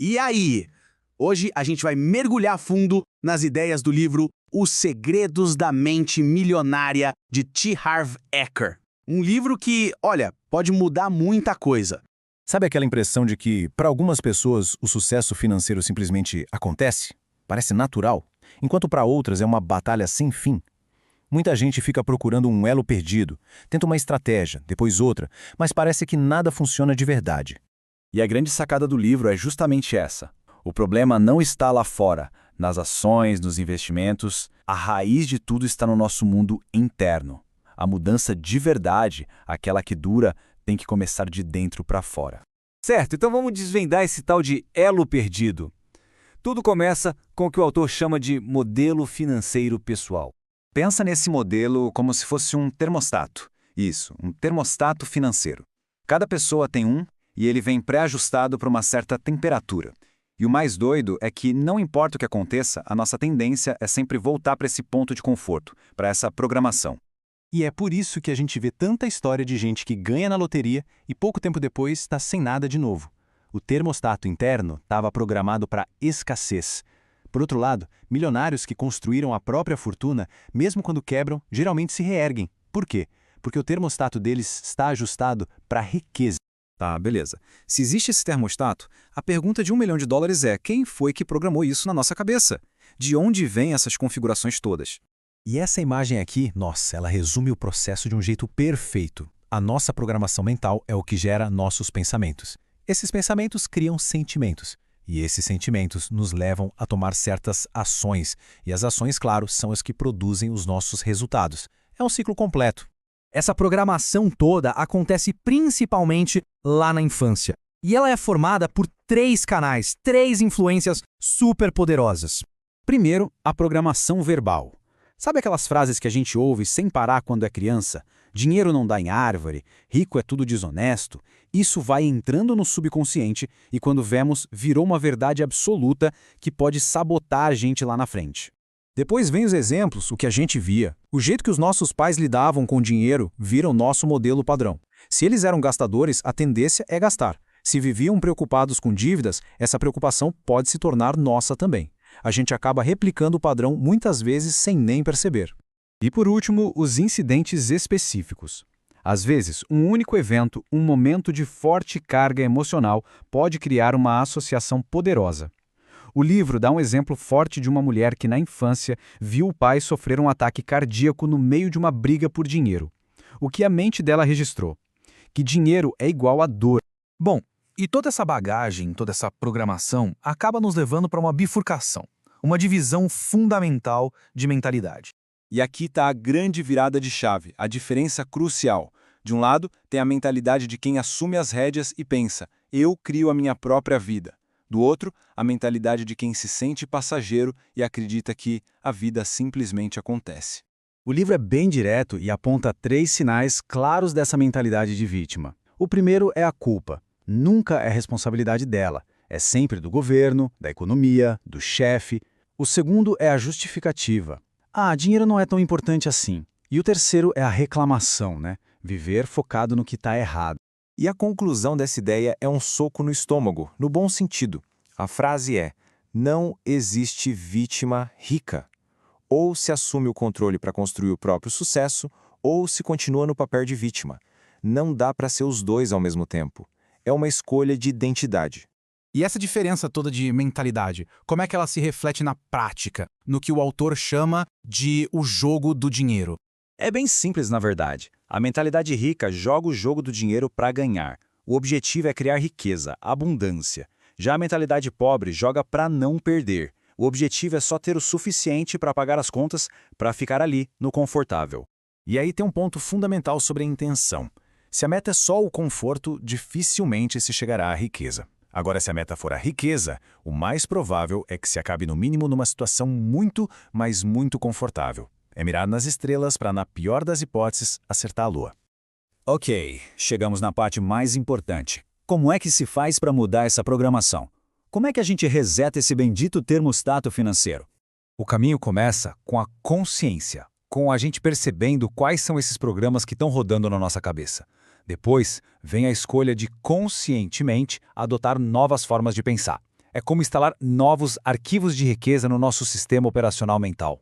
E aí? Hoje a gente vai mergulhar fundo nas ideias do livro Os Segredos da Mente Milionária, de T. Harv Eker. Um livro que, olha, pode mudar muita coisa. Sabe aquela impressão de que, para algumas pessoas, o sucesso financeiro simplesmente acontece? Parece natural, enquanto para outras é uma batalha sem fim. Muita gente fica procurando um elo perdido, tenta uma estratégia, depois outra, mas parece que nada funciona de verdade. E a grande sacada do livro é justamente essa. O problema não está lá fora, nas ações, nos investimentos. A raiz de tudo está no nosso mundo interno. A mudança de verdade, aquela que dura, tem que começar de dentro para fora. Certo, então vamos desvendar esse tal de elo perdido. Tudo começa com o que o autor chama de modelo financeiro pessoal. Pensa nesse modelo como se fosse um termostato. Isso, um termostato financeiro. Cada pessoa tem um e ele vem pré-ajustado para uma certa temperatura. E o mais doido é que, não importa o que aconteça, a nossa tendência é sempre voltar para esse ponto de conforto, para essa programação. E é por isso que a gente vê tanta história de gente que ganha na loteria e pouco tempo depois está sem nada de novo. O termostato interno estava programado para escassez. Por outro lado, milionários que construíram a própria fortuna, mesmo quando quebram, geralmente se reerguem. Por quê? Porque o termostato deles está ajustado para riqueza. Tá, beleza. Se existe esse termostato, a pergunta de $1 milhão é: quem foi que programou isso na nossa cabeça? De onde vêm essas configurações todas? E essa imagem aqui, nossa, ela resume o processo de um jeito perfeito. A nossa programação mental é o que gera nossos pensamentos. Esses pensamentos criam sentimentos. E esses sentimentos nos levam a tomar certas ações. E as ações, claro, são as que produzem os nossos resultados. É um ciclo completo. Essa programação toda acontece principalmente lá na infância. E ela é formada por 3 canais, 3 influências super poderosas. Primeiro, a programação verbal. Sabe aquelas frases que a gente ouve sem parar quando é criança? Dinheiro não dá em árvore, rico é tudo desonesto. Isso vai entrando no subconsciente e, quando vemos, virou uma verdade absoluta que pode sabotar a gente lá na frente. Depois vem os exemplos, o que a gente via. O jeito que os nossos pais lidavam com o dinheiro vira o nosso modelo padrão. Se eles eram gastadores, a tendência é gastar. Se viviam preocupados com dívidas, essa preocupação pode se tornar nossa também. A gente acaba replicando o padrão muitas vezes sem nem perceber. E por último, os incidentes específicos. Às vezes, um único evento, um momento de forte carga emocional pode criar uma associação poderosa. O livro dá um exemplo forte de uma mulher que, na infância, viu o pai sofrer um ataque cardíaco no meio de uma briga por dinheiro. O que a mente dela registrou? Que dinheiro é igual a dor. Bom, e toda essa bagagem, toda essa programação acaba nos levando para uma bifurcação, uma divisão fundamental de mentalidade. E aqui está a grande virada de chave, a diferença crucial. De um lado, tem a mentalidade de quem assume as rédeas e pensa: eu crio a minha própria vida. Do outro, a mentalidade de quem se sente passageiro e acredita que a vida simplesmente acontece. O livro é bem direto e aponta 3 sinais claros dessa mentalidade de vítima. O primeiro é a culpa. Nunca é responsabilidade dela. É sempre do governo, da economia, do chefe. O segundo é a justificativa. Dinheiro não é tão importante assim. E o terceiro é a reclamação, né? Viver focado no que está errado. E a conclusão dessa ideia é um soco no estômago, no bom sentido. A frase é: não existe vítima rica. Ou se assume o controle para construir o próprio sucesso, ou se continua no papel de vítima. Não dá para ser os dois ao mesmo tempo. É uma escolha de identidade. E essa diferença toda de mentalidade, como é que ela se reflete na prática, no que o autor chama de o jogo do dinheiro? É bem simples, na verdade. A mentalidade rica joga o jogo do dinheiro para ganhar. O objetivo é criar riqueza, abundância. Já a mentalidade pobre joga para não perder. O objetivo é só ter o suficiente para pagar as contas, para ficar ali, no confortável. E aí tem um ponto fundamental sobre a intenção. Se a meta é só o conforto, dificilmente se chegará à riqueza. Agora, se a meta for a riqueza, o mais provável é que se acabe no mínimo numa situação muito, mas muito confortável. É mirar nas estrelas para, na pior das hipóteses, acertar a lua. Ok, chegamos na parte mais importante. Como é que se faz para mudar essa programação? Como é que a gente reseta esse bendito termostato financeiro? O caminho começa com a consciência, com a gente percebendo quais são esses programas que estão rodando na nossa cabeça. Depois, vem a escolha de conscientemente adotar novas formas de pensar. É como instalar novos arquivos de riqueza no nosso sistema operacional mental.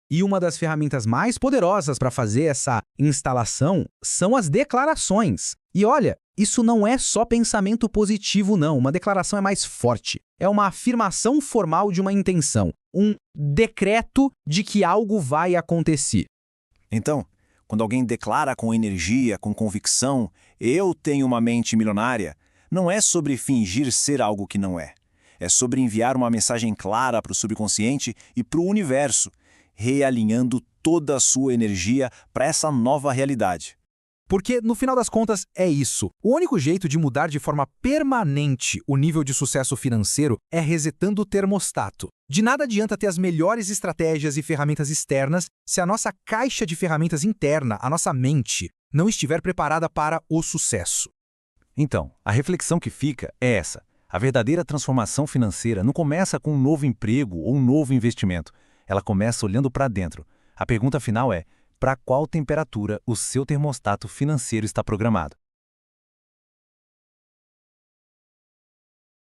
E uma das ferramentas mais poderosas para fazer essa instalação são as declarações. E olha, isso não é só pensamento positivo, não. Uma declaração é mais forte. É uma afirmação formal de uma intenção, um decreto de que algo vai acontecer. Então, quando alguém declara com energia, com convicção, eu tenho uma mente milionária, não é sobre fingir ser algo que não é. É sobre enviar uma mensagem clara para o subconsciente e para o universo, realinhando toda a sua energia para essa nova realidade. Porque, no final das contas, é isso. O único jeito de mudar de forma permanente o nível de sucesso financeiro é resetando o termostato. De nada adianta ter as melhores estratégias e ferramentas externas se a nossa caixa de ferramentas interna, a nossa mente, não estiver preparada para o sucesso. Então, a reflexão que fica é essa. A verdadeira transformação financeira não começa com um novo emprego ou um novo investimento. Ela começa olhando para dentro. A pergunta final é: para qual temperatura o seu termostato financeiro está programado?